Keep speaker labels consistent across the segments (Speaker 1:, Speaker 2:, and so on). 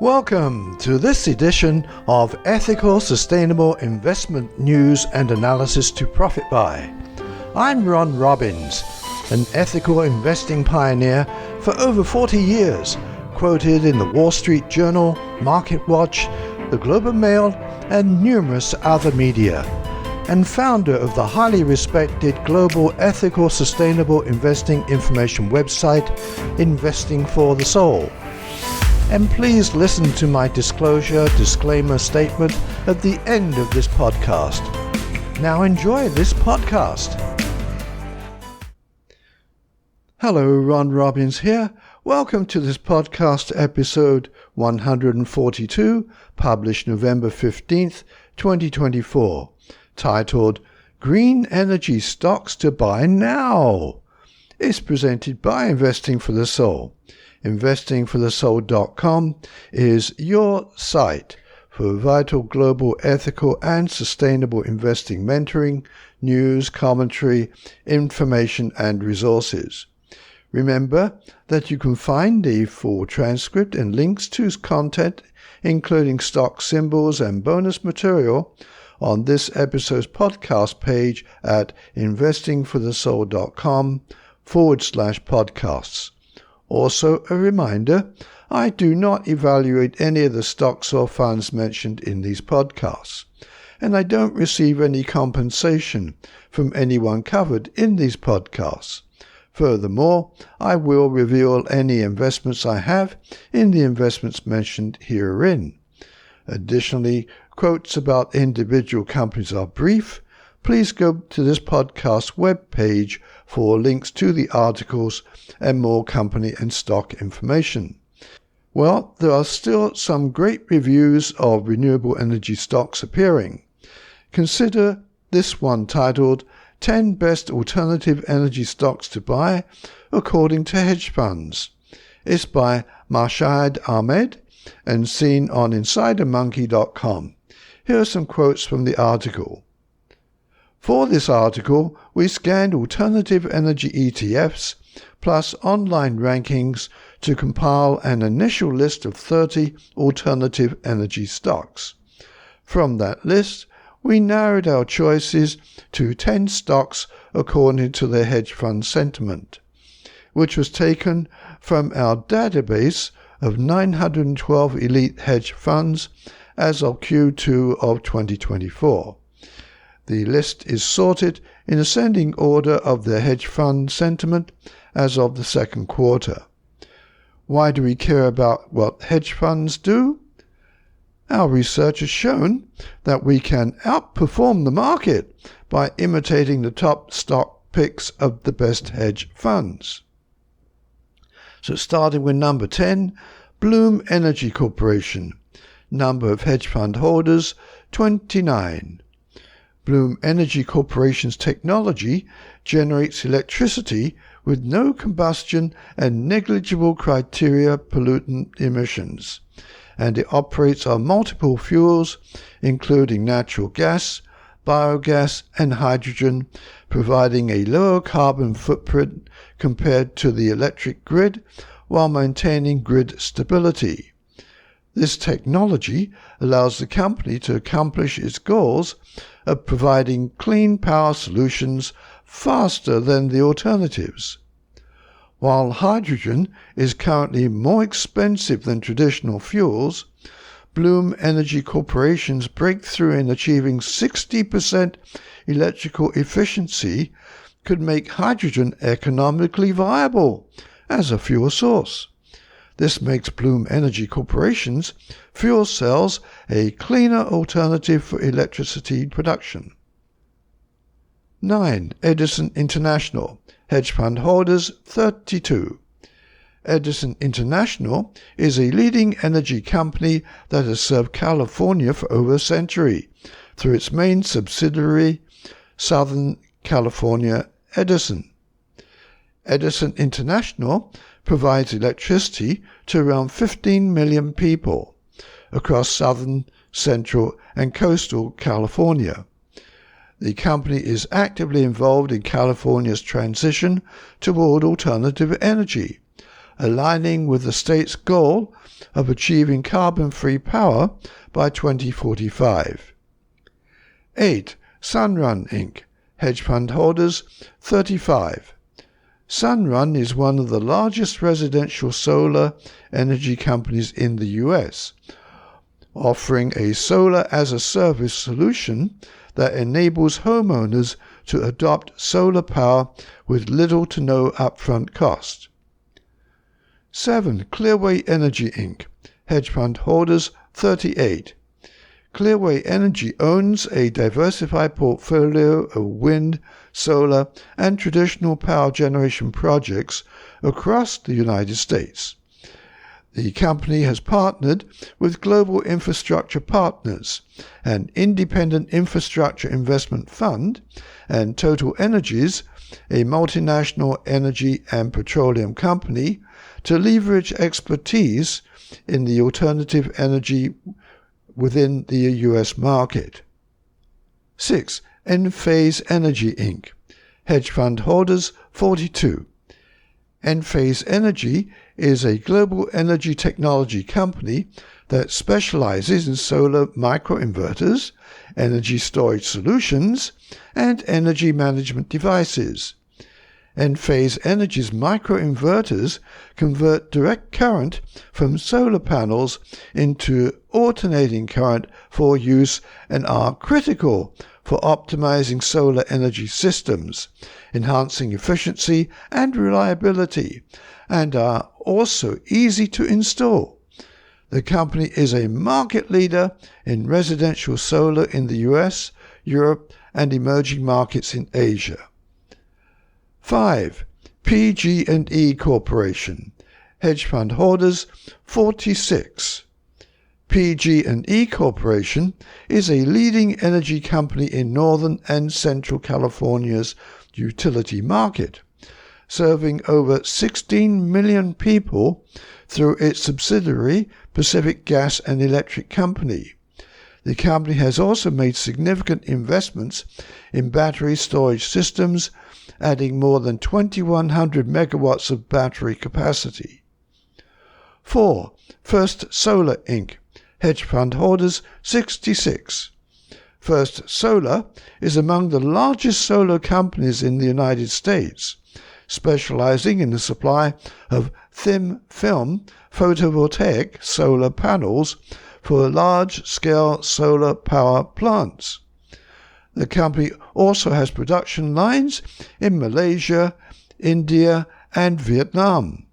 Speaker 1: Welcome to this edition of Ethical Sustainable Investment News and Analysis to Profit By. I'm Ron Robbins, an ethical investing pioneer for over 40 years, quoted in the Wall Street Journal, MarketWatch, the Globe and Mail, and numerous other media, and founder of the highly respected global ethical sustainable investing information website, Investing for the Soul. And please listen to my disclaimer statement at the end of this podcast. Now enjoy this podcast. Hello, Ron Robbins here. Welcome to this podcast episode 142, published November 15th, 2024, titled Green Energy Stocks to Buy Now. It's presented by Investing for the Soul. Investingforthesoul.com is your site for vital global ethical and sustainable investing mentoring, news, commentary, information, and resources. Remember that you can find a full transcript and links to content, including stock symbols and bonus material, on this episode's podcast page at investingforthesoul.com/podcasts. Also, a reminder, I do not evaluate any of the stocks or funds mentioned in these podcasts, and I don't receive any compensation from anyone covered in these podcasts. Furthermore, I will reveal any investments I have in the investments mentioned herein. Additionally, quotes about individual companies are brief. Please go to this podcast webpage for links to the articles and more company and stock information. Well, there are still some great reviews of renewable energy stocks appearing. Consider this one titled 10 Best Alternative Energy Stocks to Buy According to Hedge Funds. It's by Marshad Ahmed and seen on InsiderMonkey.com. Here are some quotes from the article. For this article, we scanned alternative energy ETFs plus online rankings to compile an initial list of 30 alternative energy stocks. From that list, we narrowed our choices to 10 stocks according to their hedge fund sentiment, which was taken from our database of 912 elite hedge funds as of Q2 of 2024. The list is sorted in ascending order of their hedge fund sentiment as of the second quarter. Why do we care about what hedge funds do? Our research has shown that we can outperform the market by imitating the top stock picks of the best hedge funds. So starting with number 10, Bloom Energy Corporation. Number of hedge fund holders, 29. Bloom Energy Corporation's technology generates electricity with no combustion and negligible criteria pollutant emissions, and it operates on multiple fuels, including natural gas, biogas, and hydrogen, providing a lower carbon footprint compared to the electric grid while maintaining grid stability. This technology allows the company to accomplish its goals of providing clean power solutions faster than the alternatives. While hydrogen is currently more expensive than traditional fuels, Bloom Energy Corporation's breakthrough in achieving 60% electrical efficiency could make hydrogen economically viable as a fuel source. This makes Bloom Energy Corporation's fuel cells a cleaner alternative for electricity production. 9. Edison International. Hedge fund holders, 32. Edison International is a leading energy company that has served California for over a century through its main subsidiary, Southern California Edison. Edison International provides electricity to around 15 million people across southern, central, and coastal California. The company is actively involved in California's transition toward alternative energy, aligning with the state's goal of achieving carbon-free power by 2045. 8. Sunrun Inc. Hedge fund holders 35. Sunrun is one of the largest residential solar energy companies in the US, offering a solar-as-a-service solution that enables homeowners to adopt solar power with little to no upfront cost. 7. Clearway Energy Inc. Hedge fund holders 38. Clearway Energy owns a diversified portfolio of wind, solar, and traditional power generation projects across the United States. The company has partnered with Global Infrastructure Partners, an independent infrastructure investment fund, and Total Energies, a multinational energy and petroleum company, to leverage expertise in the alternative energy within the U.S. market. 6. Enphase Energy Inc. Hedge fund holders 42. Enphase Energy is a global energy technology company that specializes in solar microinverters, energy storage solutions, and energy management devices. Enphase Energy's microinverters convert direct current from solar panels into alternating current for use and are critical for optimizing solar energy systems, enhancing efficiency and reliability, and are also easy to install. The company is a market leader in residential solar in the US, Europe, and emerging markets in Asia. 5. PG&E Corporation. Hedge fund holders 46. PG&E Corporation is a leading energy company in Northern and Central California's utility market, serving over 16 million people through its subsidiary Pacific Gas and Electric Company. The company has also made significant investments in battery storage systems, adding more than 2,100 megawatts of battery capacity. 4. First Solar Inc. Hedge fund holders 66. First Solar is among the largest solar companies in the United States, specializing in the supply of thin-film photovoltaic solar panels for large-scale solar power plants. The company also has production lines in Malaysia, India, and Vietnam.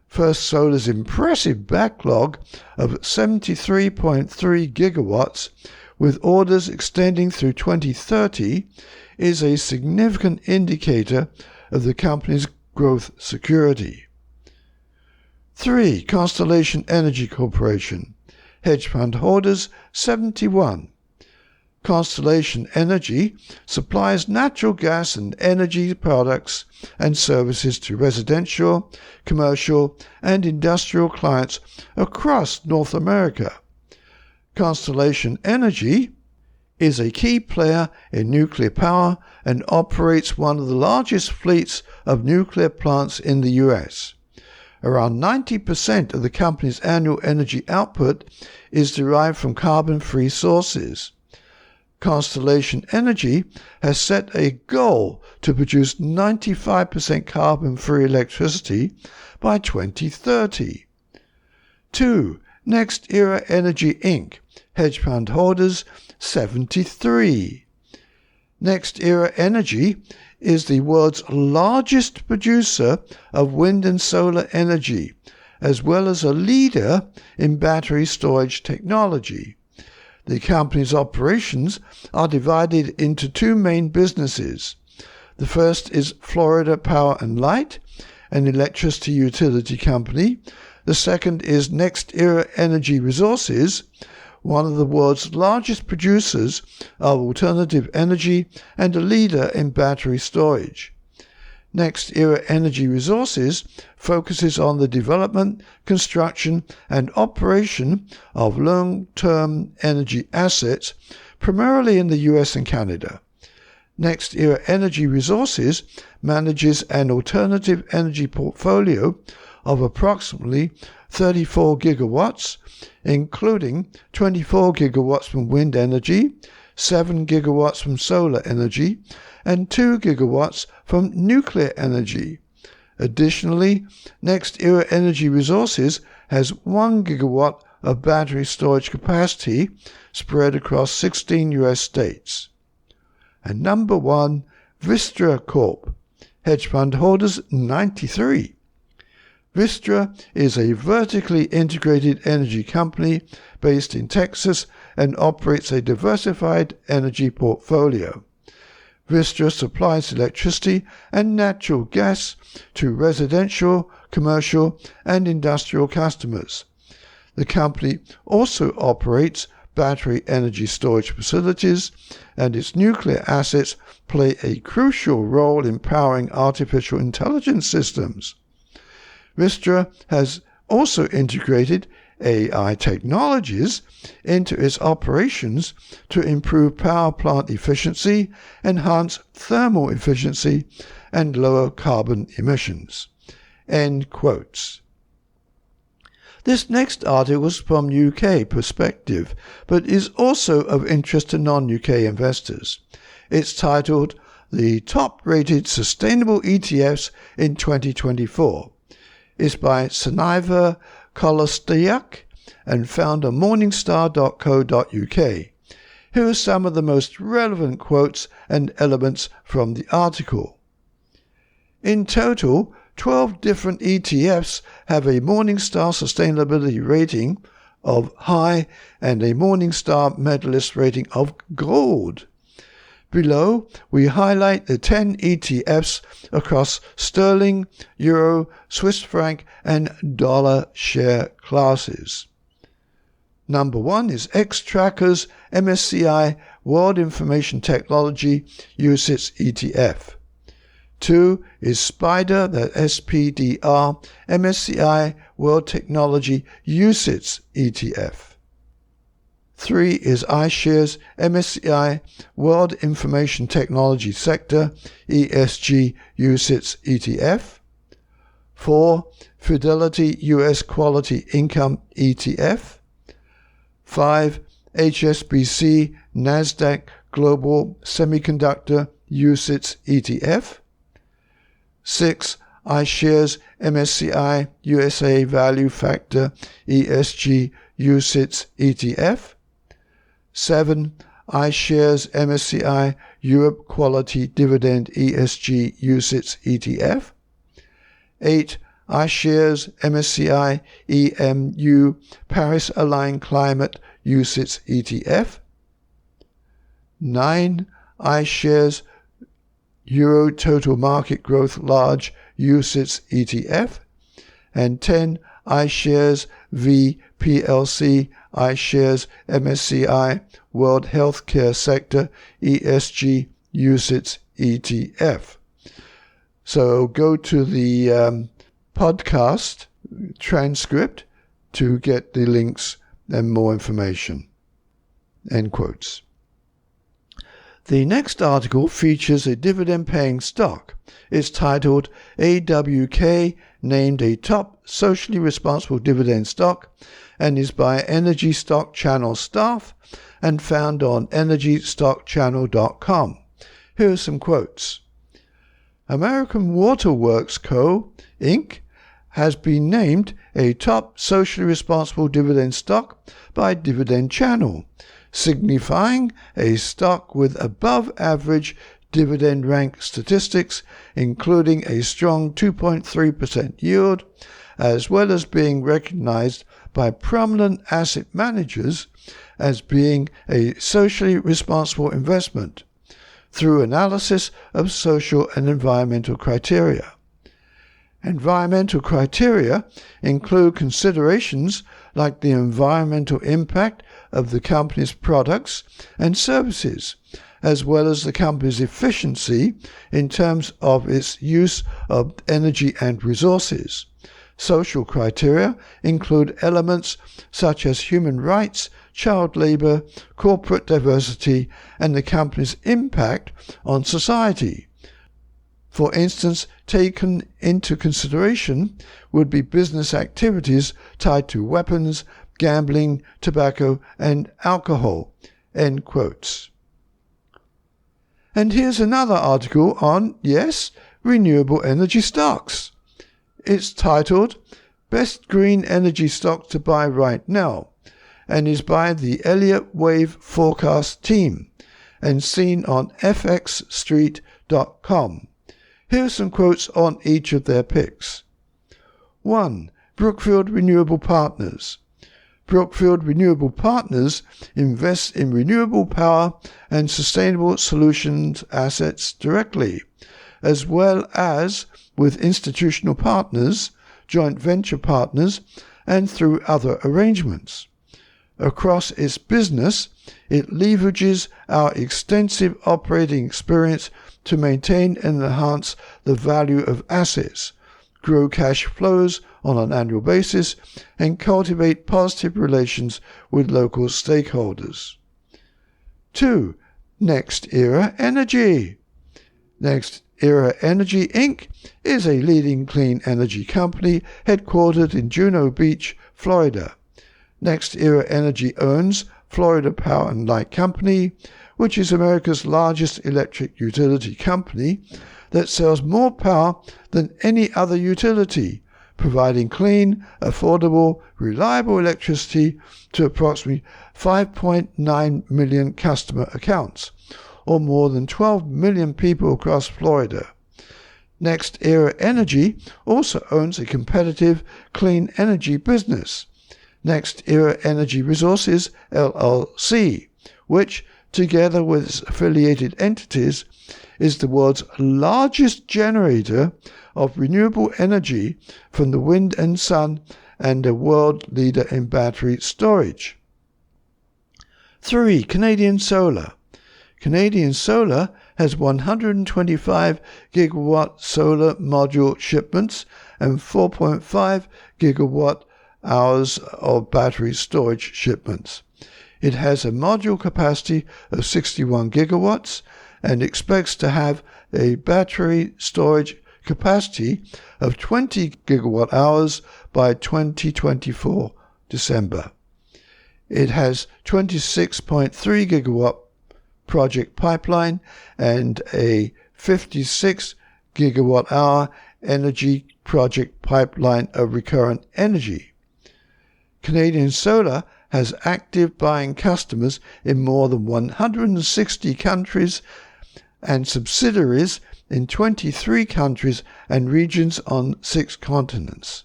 Speaker 1: First Solar's impressive backlog of 73.3 gigawatts, with orders extending through 2030, is a significant indicator of the company's growth security. 3. Constellation Energy Corporation. Hedge fund holders 71. Constellation Energy supplies natural gas and energy products and services to residential, commercial, and industrial clients across North America. Constellation Energy is a key player in nuclear power and operates one of the largest fleets of nuclear plants in the U.S. Around 90% of the company's annual energy output is derived from carbon-free sources. Constellation Energy has set a goal to produce 95% carbon-free electricity by 2030. 2. Next Era Energy Inc. Hedge fund holders 73. Next Era Energy is the world's largest producer of wind and solar energy, as well as a leader in battery storage technology. The company's operations are divided into two main businesses. The first is Florida Power and Light, an electricity utility company. The second is Next Era Energy Resources, one of the world's largest producers of alternative energy and a leader in battery storage. Next Era Energy Resources focuses on the development, construction, and operation of long-term energy assets, primarily in the US and Canada. Next Era Energy Resources manages an alternative energy portfolio of approximately 34 gigawatts, including 24 gigawatts from wind energy, 7 gigawatts from solar energy, and 2 gigawatts from nuclear energy. Additionally, NextEra Energy Resources has 1 gigawatt of battery storage capacity spread across 16 US states. And number 1, Vistra Corp. Hedge fund holders 93. Vistra is a vertically integrated energy company based in Texas and operates a diversified energy portfolio. Vistra supplies electricity and natural gas to residential, commercial, and industrial customers. The company also operates battery energy storage facilities, and its nuclear assets play a crucial role in powering artificial intelligence systems. Vistra has also integrated AI technologies into its operations to improve power plant efficiency, enhance thermal efficiency, and lower carbon emissions. End quotes. This next article is from UK perspective, but is also of interest to non-UK investors. It's titled, The Top-Rated Sustainable ETFs in 2024. It's by Saniva Kolostyak and found on Morningstar.co.uk. Here are some of the most relevant quotes and elements from the article. In total, 12 different ETFs have a Morningstar sustainability rating of high and a Morningstar medalist rating of gold. Below, we highlight the 10 ETFs across sterling, euro, Swiss franc, and dollar share classes. Number 1 is Xtracker's MSCI World Information Technology UCITS ETF. 2 is SPDR, the SPDR MSCI World Technology UCITS ETF. 3 is iShares MSCI World Information Technology Sector ESG UCITS ETF. 4. Fidelity US Quality Income ETF. 5. HSBC Nasdaq Global Semiconductor UCITS ETF. 6. iShares MSCI USA Value Factor ESG UCITS ETF. 7. iShares MSCI Europe Quality Dividend ESG UCITS ETF. 8. iShares MSCI EMU Paris Aligned Climate UCITS ETF. 9. iShares Euro Total Market Growth Large UCITS ETF. And 10. iShares V PLC iShares MSCI World Healthcare Sector ESG UCITS ETF. So go to the podcast transcript to get the links and more information. End quotes. The next article features a dividend-paying stock. It's titled AWK named a top socially responsible dividend stock and is by Energy Stock Channel staff and found on energystockchannel.com. Here are some quotes. American Water Works Co., Inc. has been named a top socially responsible dividend stock by Dividend Channel, signifying a stock with above-average dividend rank statistics, including a strong 2.3% yield, as well as being recognized by prominent asset managers as being a socially responsible investment through analysis of social and environmental criteria. Environmental criteria include considerations like the environmental impact of the company's products and services, as well as the company's efficiency in terms of its use of energy and resources. Social criteria include elements such as human rights, child labor, corporate diversity, and the company's impact on society. For instance, taken into consideration would be business activities tied to weapons, gambling, tobacco, and alcohol." End quotes. And here's another article on, yes, renewable energy stocks. It's titled "Best Green Energy Stock to Buy Right Now" and is by the Elliott Wave Forecast team and seen on fxstreet.com. Here are some quotes on each of their picks. 1. Brookfield Renewable Partners. Brookfield Renewable Partners invests in renewable power and sustainable solutions assets directly, as well as with institutional partners, joint venture partners, and through other arrangements. Across its business, it leverages our extensive operating experience to maintain and enhance the value of assets, grow cash flows on an annual basis, and cultivate positive relations with local stakeholders. 2. Next Era Energy. Next Era Energy Inc. is a leading clean energy company headquartered in Juno Beach, Florida. Next Era Energy owns Florida Power and Light Company, which is America's largest electric utility company that sells more power than any other utility, providing clean, affordable, reliable electricity to approximately 5.9 million customer accounts, or more than 12 million people across Florida. Next Era Energy also owns a competitive clean energy business, Next Era Energy Resources, LLC, which, together with its affiliated entities, is the world's largest generator of renewable energy from the wind and sun and a world leader in battery storage. 3. Canadian Solar. Canadian Solar has 125 gigawatt solar module shipments and 4.5 gigawatt hours of battery storage shipments. It has a module capacity of 61 gigawatts and expects to have a battery storage capacity of 20 gigawatt hours by 2024 December. It has 26.3 gigawatt project pipeline and a 56 gigawatt hour energy project pipeline of recurrent energy. Canadian Solar has active buying customers in more than 160 countries and subsidiaries in 23 countries and regions on 6 continents.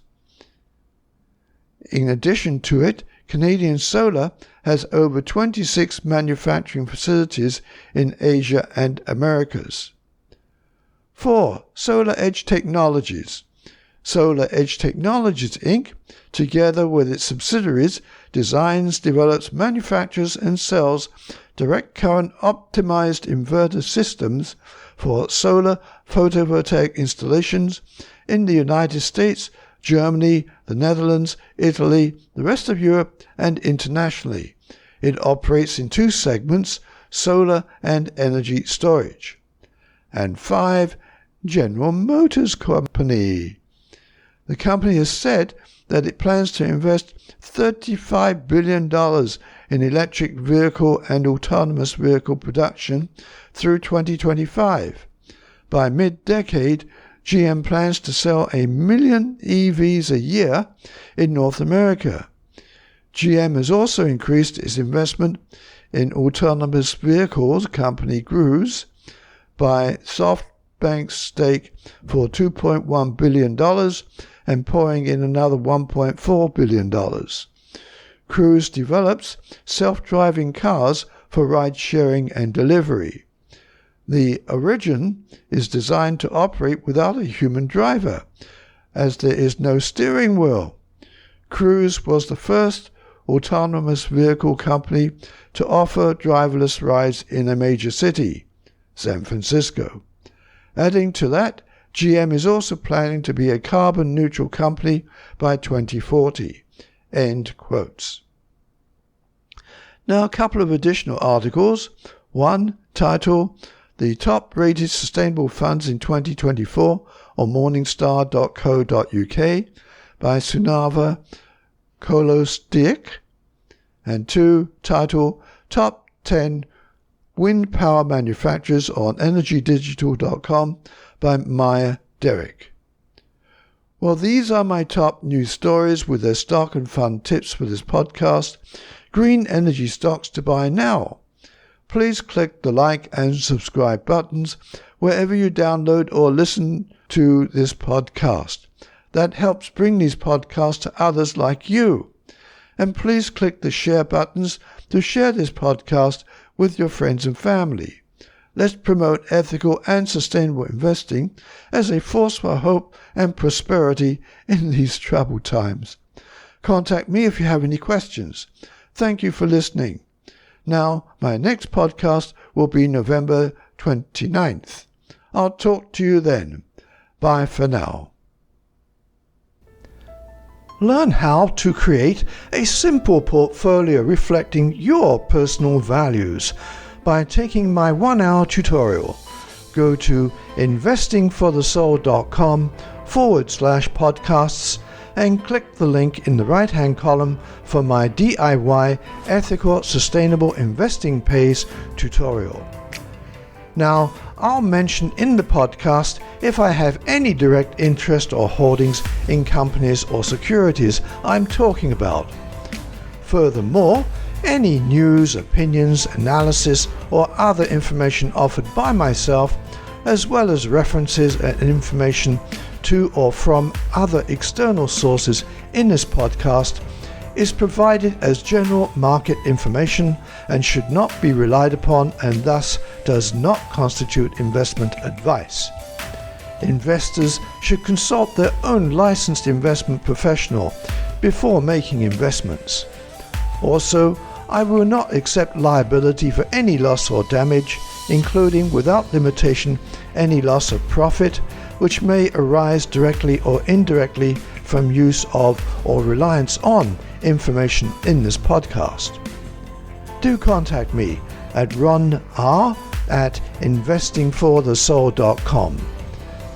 Speaker 1: In addition to it, Canadian Solar has over 26 manufacturing facilities in Asia and Americas. 4. Solar Edge Technologies. Solar Edge Technologies, Inc., together with its subsidiaries, designs, develops, manufactures, and sells direct current optimized inverter systems for solar photovoltaic installations in the United States, Germany, the Netherlands, Italy, the rest of Europe, and internationally. It operates in 2 segments, solar and energy storage. And 5. General Motors Company. The company has said that it plans to invest $35 billion in electric vehicle and autonomous vehicle production through 2025. By mid-decade, GM plans to sell 1 million EVs a year in North America. GM has also increased its investment in autonomous vehicles company Cruise by SoftBank's stake for $2.1 billion and pouring in another $1.4 billion. Cruise develops self-driving cars for ride-sharing and delivery. The Origin is designed to operate without a human driver, as there is no steering wheel. Cruise was the first autonomous vehicle company to offer driverless rides in a major city, San Francisco. Adding to that, GM is also planning to be a carbon-neutral company by 2040. End quotes. Now a couple of additional articles. One, title, the top-rated sustainable funds in 2024 on Morningstar.co.uk by Sunava Kolosdiak, and 2, title Top 10 Wind Power Manufacturers on EnergyDigital.com by Maya Derrick. Well, these are my top news stories with their stock and fund tips for this podcast. Green energy stocks to buy now. Please click the like and subscribe buttons wherever you download or listen to this podcast. That helps bring these podcasts to others like you. And please click the share buttons to share this podcast with your friends and family. Let's promote ethical and sustainable investing as a force for hope and prosperity in these troubled times. Contact me if you have any questions. Thank you for listening. Now, my next podcast will be November 29th. I'll talk to you then. Bye for now. Learn how to create a simple portfolio reflecting your personal values by taking my 1-hour tutorial. Go to investingforthesoul.com/podcasts and click the link in the right-hand column for my DIY Ethical Sustainable Investing Pays tutorial. Now, I'll mention in the podcast if I have any direct interest or holdings in companies or securities I'm talking about. Furthermore, any news, opinions, analysis, or other information offered by myself, as well as references and information to or from other external sources in this podcast, is provided as general market information and should not be relied upon and thus does not constitute investment advice. Investors should consult their own licensed investment professional before making investments. Also, I will not accept liability for any loss or damage, including without limitation any loss of profit, which may arise directly or indirectly from use of or reliance on information in this podcast. Do contact me at ronr@investingforthesoul.com.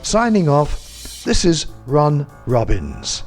Speaker 1: Signing off, this is Ron Robbins.